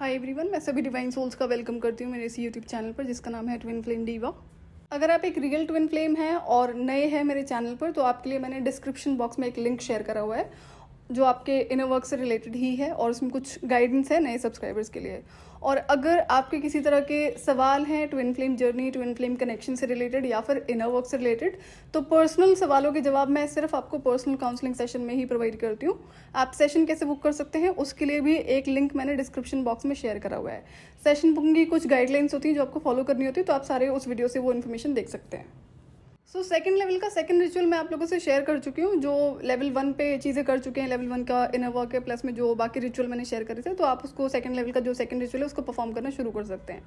Hi everyone, मैं सभी divine souls का वेलकम करती हूँ मेरे इस यूट्यूब चैनल पर जिसका नाम है ट्विन फ्लेम डीवा। अगर आप एक रियल ट्विन फ्लेम हैं और नए हैं मेरे चैनल पर तो आपके लिए मैंने डिस्क्रिप्शन बॉक्स में एक लिंक शेयर करा हुआ है जो आपके इनर वर्क से रिलेटेड ही है और उसमें कुछ गाइडेंस है नए सब्सक्राइबर्स के लिए। और अगर आपके किसी तरह के सवाल हैं twin flame journey, twin flame connection से रिलेटेड या फिर इनर वर्क से रिलेटेड, तो पर्सनल सवालों के जवाब मैं सिर्फ आपको पर्सनल काउंसलिंग सेशन में ही प्रोवाइड करती हूँ। आप सेशन कैसे बुक कर सकते हैं उसके लिए भी एक लिंक मैंने डिस्क्रिप्शन बॉक्स में शेयर करा हुआ है। सेशन बुकिंग की कुछ गाइडलाइंस होती हैं जो आपको फॉलो करनी होती है, तो आप सारे उस वीडियो से वो इन्फॉर्मेशन देख सकते हैं। सेकंड लेवल का सेकंड रिचुअल मैं आप लोगों से शेयर कर चुकी हूँ। जो लेवल 1 पे चीज़ें कर चुके हैं, लेवल 1 का इनर वर्क है, प्लस में जो बाकी रिचुअल मैंने शेयर करे थे, तो आप उसको सेकंड लेवल का जो सेकंड रिचुअल है उसको परफॉर्म करना शुरू कर सकते हैं।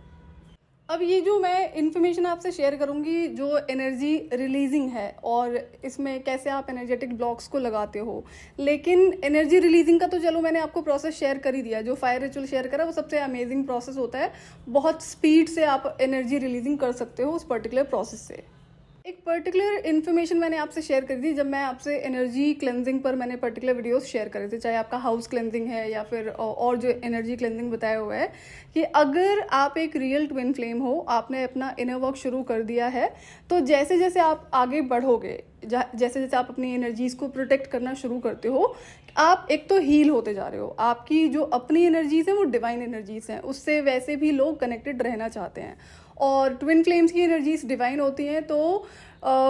अब ये जो मैं इन्फॉर्मेशन आपसे शेयर करूँगी जो एनर्जी रिलीजिंग है और इसमें कैसे आप एनर्जेटिक ब्लॉक्स को लगाते हो, लेकिन एनर्जी रिलीजिंग का तो चलो मैंने आपको प्रोसेस शेयर कर ही दिया। जो फायर रिचुअल शेयर करा वो सबसे अमेजिंग प्रोसेस होता है। बहुत स्पीड से आप एनर्जी रिलीजिंग कर सकते हो उस पर्टिकुलर प्रोसेस से। एक पर्टिकुलर इन्फॉर्मेशन मैंने आपसे शेयर करी थी जब मैं आपसे एनर्जी क्लेंजिंग पर मैंने पर्टिकुलर वीडियोस शेयर करे थे, चाहे आपका हाउस क्लेंजिंग है या फिर और जो एनर्जी क्लेंजिंग बताया हुआ है कि अगर आप एक रियल ट्विन फ्लेम हो, आपने अपना इनर वर्क शुरू कर दिया है, तो जैसे जैसे आप आगे बढ़ोगे, जैसे जैसे आप अपनी एनर्जीज को प्रोटेक्ट करना शुरू करते हो, आप एक तो हील होते जा रहे हो। आपकी जो अपनी एनर्जीज हैं वो डिवाइन एनर्जीज हैं, उससे वैसे भी लोग कनेक्टेड रहना चाहते हैं और ट्विन फ्लेम्स की एनर्जीज डिवाइन होती हैं। तो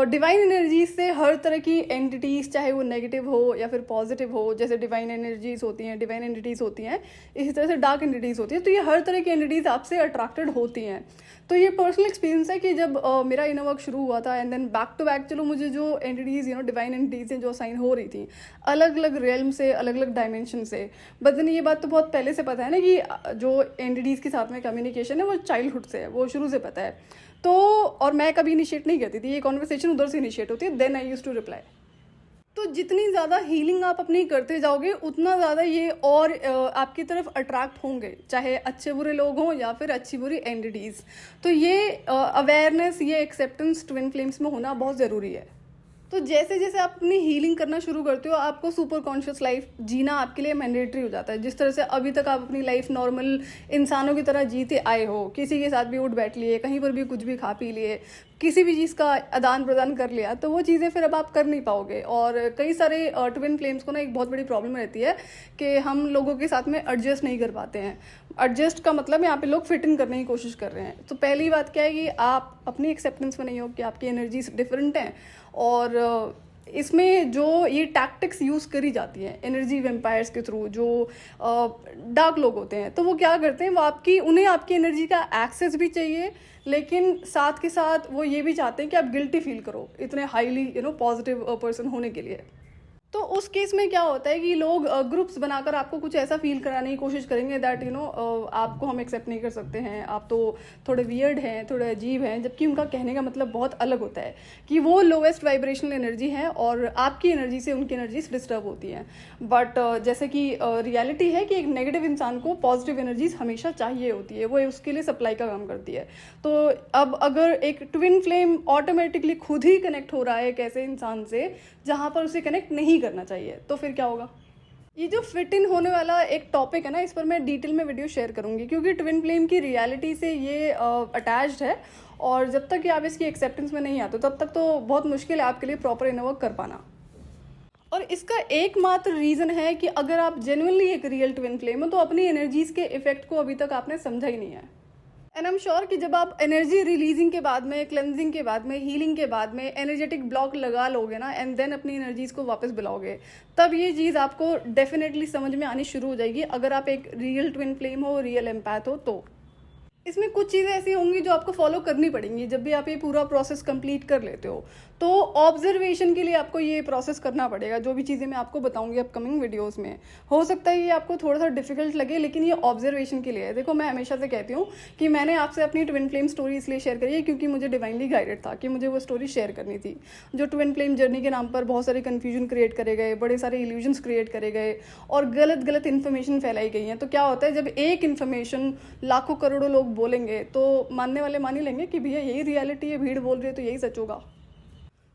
डिवाइन एनर्जीज से हर तरह की एंटिटीज़, चाहे वो नेगेटिव हो या फिर पॉजिटिव हो, जैसे डिवाइन एनर्जीज होती हैं, डिवाइन एंटिटीज़ होती हैं, इसी तरह से डार्क एंटिटीज़ होती हैं, तो ये हर तरह की एंटिटीज़ आपसे अट्रैक्टेड होती हैं। तो ये पर्सनल एक्सपीरियंस है कि जब मेरा इनर वर्क शुरू हुआ था and then back to back चलो मुझे जो एंटिटीज़ डिवाइन एंटिटीज़ हैं जो असाइन हो रही थी अलग अलग रियल्म से, अलग अलग डायमेंशन से। बट देन ये बात तो बहुत पहले से पता है ना कि जो एंटिटीज़ के साथ में कम्युनिकेशन है वो चाइल्डहुड से है, वो शुरू से पता है। तो और मैं कभी इनिशिएट नहीं करती थी, ये कॉन्वर्सेशन उधर से इनिशिएट होती है, then I used to reply. तो जितनी ज़्यादा हीलिंग आप अपनी करते जाओगे उतना ज़्यादा ये और आपकी तरफ अट्रैक्ट होंगे, चाहे अच्छे बुरे लोग हों या फिर अच्छी बुरी एंटिटीज़। तो ये अवेयरनेस, ये एक्सेप्टेंस ट्विन फ्लेम्स में होना बहुत ज़रूरी है। तो जैसे जैसे आप अपनी हीलिंग करना शुरू करते हो, आपको सुपर कॉन्शियस लाइफ जीना आपके लिए मैंडेटरी हो जाता है। जिस तरह से अभी तक आप अपनी लाइफ नॉर्मल इंसानों की तरह जीते आए हो, किसी के साथ भी उठ बैठ लिए, कहीं पर भी कुछ भी खा पी लिए, किसी भी चीज़ का आदान प्रदान कर लिया, तो वो चीज़ें फिर अब आप कर नहीं पाओगे। और कई सारे ट्विन फ्लेम्स को ना एक बहुत बड़ी प्रॉब्लम रहती है कि हम लोगों के साथ में एडजस्ट नहीं कर पाते हैं। एडजस्ट का मतलब यहाँ पे लोग फिट इन करने की कोशिश कर रहे हैं। तो पहली बात क्या है कि आप अपनी एक्सेप्टेंस में नहीं हो कि आपकी एनर्जीज डिफरेंट हैं और इसमें जो ये टैक्टिक्स यूज़ करी जाती हैं एनर्जी वेम्पायर्स के थ्रू, जो डार्क लोग होते हैं, तो वो क्या करते हैं, वो उन्हें आपकी एनर्जी का एक्सेस भी चाहिए, लेकिन साथ के साथ वो ये भी चाहते हैं कि आप गिल्टी फील करो इतने हाईली पॉजिटिव पर्सन होने के लिए। तो उस केस में क्या होता है कि लोग ग्रुप्स बनाकर आपको कुछ ऐसा फील कराने की कोशिश करेंगे दैट आपको हम एक्सेप्ट नहीं कर सकते हैं, आप तो थोड़े वियर्ड हैं, थोड़े अजीब हैं, जबकि उनका कहने का मतलब बहुत अलग होता है कि वो लोवेस्ट वाइब्रेशनल एनर्जी है और आपकी एनर्जी से उनकी एनर्जीज डिस्टर्ब होती हैं। बट जैसे कि रियलिटी है कि एक नेगेटिव इंसान को पॉजिटिव एनर्जीज हमेशा चाहिए होती है, वो उसके लिए सप्लाई का काम करती है। तो अब अगर एक ट्विन फ्लेम ऑटोमेटिकली खुद ही कनेक्ट हो रहा है एक ऐसे इंसान से जहाँ पर उसे कनेक्ट नहीं करना चाहिए, तो फिर क्या होगा। ये जो फिट इन होने वाला एक टॉपिक है ना, इस पर मैं डिटेल में वीडियो शेयर करूंगी क्योंकि ट्विन फ्लेम की रियलिटी से ये अटैच्ड है और जब तक कि आप इसकी एक्सेप्टेंस में नहीं आते तब तक तो बहुत मुश्किल है आपके लिए प्रॉपर इनर वर्क कर पाना। और इसका एकमात्र रीज़न है कि अगर आप जेन्युइनली एक रियल ट्विन फ्लेम हो तो अपनी एनर्जीज के इफेक्ट को अभी तक आपने समझा ही नहीं है। एंड आई एम श्योर कि जब आप एनर्जी रिलीजिंग के बाद में, क्लेंजिंग के बाद में, हीलिंग के बाद में एनर्जेटिक ब्लॉक लगा लोगे ना एंड देन अपनी एनर्जीज को वापस बुलाओगे, तब ये चीज़ आपको डेफिनेटली समझ में आनी शुरू हो जाएगी। अगर आप एक रियल ट्विन फ्लेम हो, रियल एम्पैथ हो, तो इसमें कुछ चीज़ें ऐसी होंगी जो आपको फॉलो करनी पड़ेंगी जब भी आप ये पूरा प्रोसेस कंप्लीट कर लेते हो। तो ऑब्जर्वेशन के लिए आपको ये प्रोसेस करना पड़ेगा। जो भी चीज़ें मैं आपको बताऊंगी अपकमिंग वीडियोस में, हो सकता है ये आपको थोड़ा सा डिफिकल्ट लगे, लेकिन ये ऑब्जर्वेशन के लिए है। देखो, मैं हमेशा से कहती हूँ कि मैंने आपसे अपनी ट्विन फ्लेम स्टोरी इसलिए शेयर करी है क्योंकि मुझे डिवाइनली गाइडेड था कि मुझे वो स्टोरी शेयर करनी थी। जो ट्विन फ्लेम जर्नी के नाम पर बहुत सारे कन्फ्यूजन क्रिएट करे गए, बड़े सारे इल्यूजन्स क्रिएट करे गए और गलत गलत इन्फॉर्मेशन फैलाई गई हैं। तो क्या होता है, जब एक इन्फॉर्मेशन लाखों करोड़ों लोग बोलेंगे तो मानने वाले मान ही लेंगे कि भैया यही रियलिटी है, भीड़ बोल रही है तो यही सच होगा।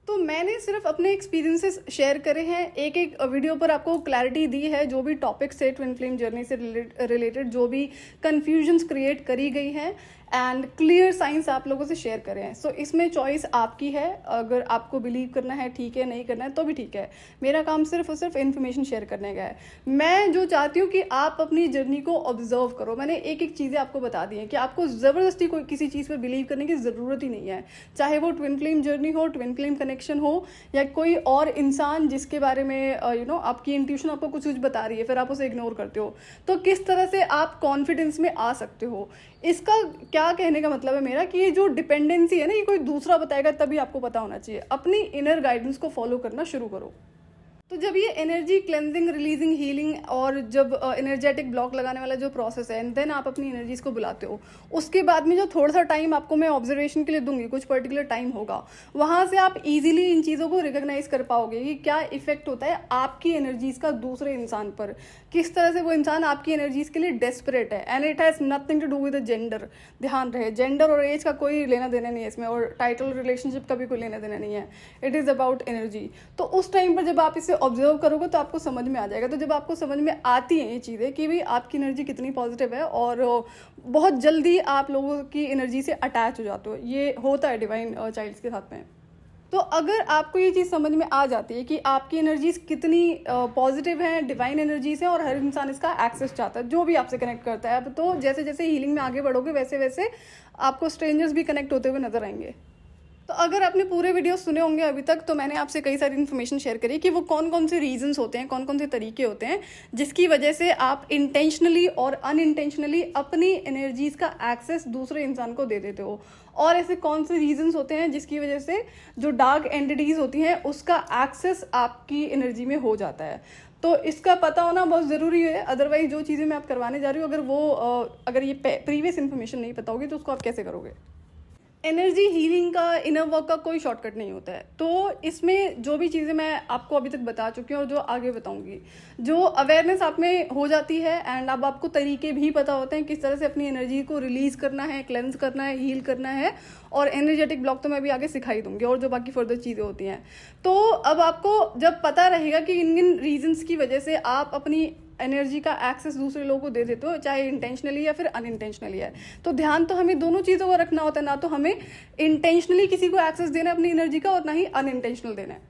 तो मैंने सिर्फ अपने एक्सपीरियंसेस शेयर करे हैं, एक एक वीडियो पर आपको क्लैरिटी दी है, जो भी टॉपिक्स है ट्विन फ्लेम जर्नी से रिलेटेड, जो भी कन्फ्यूजन्स क्रिएट करी गई हैं एंड क्लियर साइंस आप लोगों से शेयर करें हैं। सो इसमें चॉइस आपकी है, अगर आपको बिलीव करना है ठीक है, नहीं करना है तो भी ठीक है। मेरा काम सिर्फ और सिर्फ इन्फॉर्मेशन शेयर करने का है। मैं जो चाहती हूँ कि आप अपनी जर्नी को ऑब्जर्व करो। मैंने एक एक चीज़ें आपको बता दी हैं कि आपको ज़बरदस्ती कोई किसी चीज़ पर बिलीव करने की ज़रूरत ही नहीं है, चाहे वो ट्विन फ्लेम जर्नी हो, ट्विन फ्लेम कनेक्शन हो, या कोई और इंसान जिसके बारे में आपकी इंट्यूशन आपको कुछ बता रही है, फिर आप उसे इग्नोर करते हो। तो किस तरह से आप कॉन्फिडेंस में आ सकते हो, इसका क्या कहने का मतलब है मेरा कि ये जो डिपेंडेंसी है ना, ये कोई दूसरा बताएगा तभी आपको पता होना चाहिए। अपनी इनर गाइडेंस को फॉलो करना शुरू करो। तो जब ये एनर्जी क्लेंजिंग, रिलीजिंग, हीलिंग और जब एनर्जेटिक ब्लॉक लगाने वाला जो प्रोसेस है, एंड देन आप अपनी एनर्जीज को बुलाते हो, उसके बाद में जो थोड़ा सा टाइम आपको मैं ऑब्जर्वेशन के लिए दूंगी, कुछ पर्टिकुलर टाइम होगा, वहाँ से आप इजीली इन चीज़ों को रिकॉग्नाइज कर पाओगे कि क्या इफेक्ट होता है आपकी एनर्जीज का दूसरे इंसान पर, किस तरह से वो इंसान आपकी एनर्जीज के लिए डेस्परेट है। And it has nothing to do with gender. ध्यान रहे, जेंडर और एज का कोई लेना देना नहीं है इसमें, और टाइटल रिलेशनशिप का भी कोई लेना देना नहीं है। It is about energy. तो उस टाइम पर जब आप इसे ऑब्जर्व करोगे तो आपको समझ में आ जाएगा। तो जब आपको समझ में आती हैं ये चीज़ें कि भाई आपकी एनर्जी कितनी पॉजिटिव है, और बहुत जल्दी आप लोगों की एनर्जी से अटैच हो जाते हो, ये होता है डिवाइन चाइल्ड्स के साथ में। तो अगर आपको ये चीज़ समझ में आ जाती है कि आपकी एनर्जीज कितनी पॉजिटिव हैं, डिवाइन एनर्जीज हैं, और हर इंसान इसका एक्सेस चाहता है जो भी आपसे कनेक्ट करता है, अब तो जैसे जैसे हीलिंग में आगे बढ़ोगे वैसे वैसे आपको स्ट्रेंजर्स भी कनेक्ट होते हुए नजर आएंगे। तो अगर आपने पूरे वीडियो सुने होंगे अभी तक, तो मैंने आपसे कई सारी इन्फॉर्मेशन शेयर करी कि वो कौन कौन से रीजंस होते हैं, कौन कौन से तरीके होते हैं जिसकी वजह से आप इंटेंशनली और अनइंटेंशनली अपनी एनर्जीज का एक्सेस दूसरे इंसान को दे देते हो, और ऐसे कौन से रीजंस होते हैं जिसकी वजह से जो डार्क एंटिटीज होती हैं उसका एक्सेस आपकी एनर्जी में हो जाता है। तो इसका पता होना बहुत ज़रूरी है, अदरवाइज जो चीज़ें मैं आप करवाने जा रही हूँ, अगर ये प्रीवियस इन्फॉर्मेशन नहीं पता होगी तो उसको आप कैसे करोगे। एनर्जी हीलिंग का, इनर वर्क का कोई शॉर्टकट नहीं होता है। तो इसमें जो भी चीज़ें मैं आपको अभी तक बता चुकी हूँ और जो आगे बताऊंगी, जो अवेयरनेस आप में हो जाती है, एंड अब आपको तरीके भी पता होते हैं किस तरह से अपनी एनर्जी को रिलीज करना है, क्लेंस करना है, हील करना है, और एनर्जेटिक ब्लॉक तो मैं भी आगे सिखाई दूंगी, और जो बाकी फर्दर चीज़ें होती हैं। तो अब आपको जब पता रहेगा कि इन इन रीजन्स की वजह से आप अपनी एनर्जी का एक्सेस दूसरे लोगों को दे देते हो, चाहे इंटेंशनली या फिर अनइंटेंशनली है, तो ध्यान तो हमें दोनों चीज़ों को रखना होता है, ना तो हमें इंटेंशनली किसी को एक्सेस देना है अपनी एनर्जी का, और ना ही अनइंटेंशनल देना है।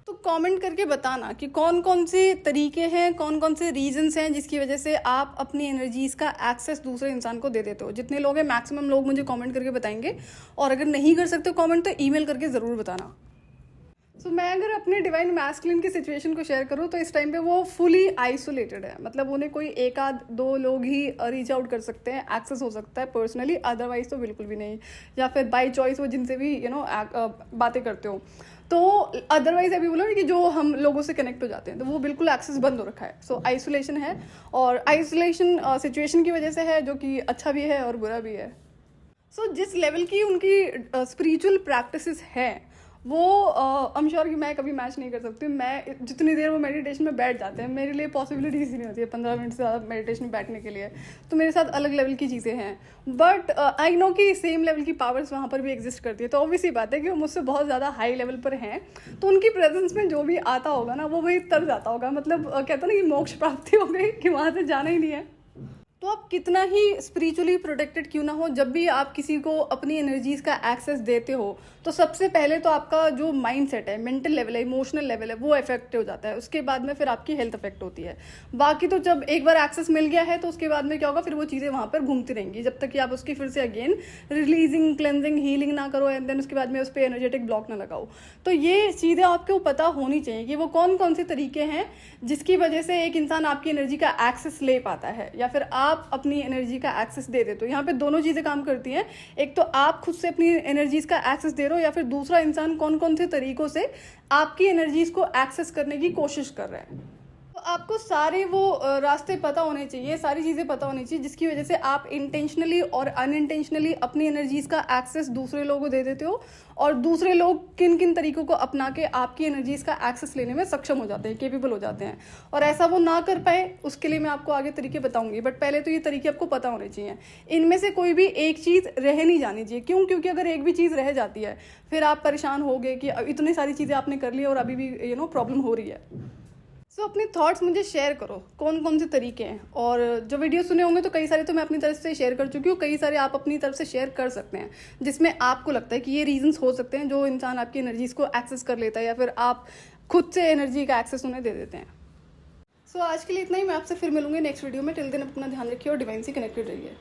तो कमेंट करके बताना कि कौन कौन से तरीके हैं, कौन कौन से रीजंस हैं जिसकी वजह से आप अपनी एनर्जीज का एक्सेस दूसरे इंसान को दे देते हो। जितने लोग हैं, मैक्सिमम लोग मुझे कमेंट करके बताएंगे, और अगर नहीं कर सकते कमेंट तो ईमेल करके ज़रूर बताना। मैं अगर अपने डिवाइन मैस्कुलिन की सिचुएशन को शेयर करूँ तो इस टाइम पे वो फुली आइसोलेटेड है, मतलब उन्हें कोई एक आध दो लोग ही रीच आउट कर सकते हैं, एक्सेस हो सकता है पर्सनली, अदरवाइज तो बिल्कुल भी नहीं, या फिर बाय चॉइस वो जिनसे भी बातें करते हो। तो अदरवाइज अभी बोलो कि जो हम लोगों से कनेक्ट हो जाते हैं तो वो बिल्कुल एक्सेस बंद हो रखा है। सो आइसोलेशन है, और आइसोलेशन सिचुएशन की वजह से है, जो कि अच्छा भी है और बुरा भी है। जिस लेवल की उनकी स्पिरिचुअल प्रैक्टिसेस हैं वो आई एम श्योर कि मैं कभी मैच नहीं कर सकती। मैं जितनी देर वो मेडिटेशन में बैठ जाते हैं, मेरे लिए पॉसिबिलिटीज ही नहीं होती है 15 मिनट से ज़्यादा मेडिटेशन में बैठने के लिए। तो मेरे साथ अलग लेवल की चीज़ें हैं, बट आई नो कि सेम लेवल की पावर्स वहाँ पर भी एग्जिस्ट करती है। तो ऑब्वियसली बात है कि वो मुझसे बहुत ज़्यादा हाई लेवल पर हैं, तो उनकी प्रेजेंस में जो भी आता होगा ना वो वही तर जाता होगा, मतलब कहते हैं ना कि मोक्ष प्राप्ति हो गई, कि वहाँ से जाना ही नहीं है। तो आप कितना ही स्पिरिचुअली प्रोटेक्टेड क्यों ना हो, जब भी आप किसी को अपनी एनर्जीज का एक्सेस देते हो तो सबसे पहले तो आपका जो माइंड सेट है, मेंटल लेवल है, इमोशनल लेवल है, वो इफेक्ट हो जाता है। उसके बाद में फिर आपकी हेल्थ इफेक्ट होती है। बाकी तो जब एक बार एक्सेस मिल गया है तो उसके बाद में क्या होगा, फिर वो चीज़ें वहाँ पर घूमती रहेंगी जब तक कि आप उसकी फिर से अगेन रिलीजिंग, क्लेंजिंग, हीलिंग ना करो, एंड देन उसके बाद में उस पर एनर्जेटिक ब्लॉक ना लगाओ। तो ये चीज़ें आपको पता होनी चाहिए कि वो कौन कौन से तरीके हैं जिसकी वजह से एक इंसान आपकी एनर्जी का एक्सेस ले पाता है, या फिर आप अपनी एनर्जी का एक्सेस दे देते हो। यहाँ पे दोनों चीज़ें काम करती हैं, एक तो आप खुद से अपनी एनर्जीज का एक्सेस दे रहे हो, या फिर दूसरा इंसान कौन कौन से तरीकों से आपकी एनर्जीज को एक्सेस करने की कोशिश कर रहा है। तो आपको सारे वो रास्ते पता होने चाहिए, सारी चीज़ें पता होनी चाहिए जिसकी वजह से आप इंटेंशनली और अनइंटेंशनली अपनी एनर्जीज का एक्सेस दूसरे लोगों को दे देते हो, और दूसरे लोग किन किन तरीकों को अपना के आपकी एनर्जीज का एक्सेस लेने में सक्षम हो जाते हैं, केपेबल हो जाते हैं। और ऐसा वो ना कर पाए उसके लिए मैं आपको आगे तरीके बताऊंगी, बट पहले तो ये तरीके आपको पता होने चाहिए। इनमें से कोई भी एक चीज़ रह नहीं जानी चाहिए। क्यों? क्योंकि अगर एक भी चीज़ रह जाती है फिर आप परेशान हो गए कि इतनी सारी चीज़ें आपने कर ली और अभी भी प्रॉब्लम हो रही है। सो अपने थॉट्स मुझे शेयर करो, कौन कौन से तरीके हैं। और जो वीडियो सुने होंगे तो कई सारे तो मैं अपनी तरफ से शेयर कर चुकी हूँ, कई सारे आप अपनी तरफ से शेयर कर सकते हैं जिसमें आपको लगता है कि ये रीजंस हो सकते हैं जो इंसान आपकी एनर्जीज को एक्सेस कर लेता है, या फिर आप खुद से एनर्जी का एक्सेस उन्हें दे देते हैं। सो आज के लिए इतना ही। मैं आपसे फिर मिलूंगी नेक्स्ट वीडियो में। टिल दिन अपना ध्यान रखिए और डिवाइन से कनेक्टेड रहिए।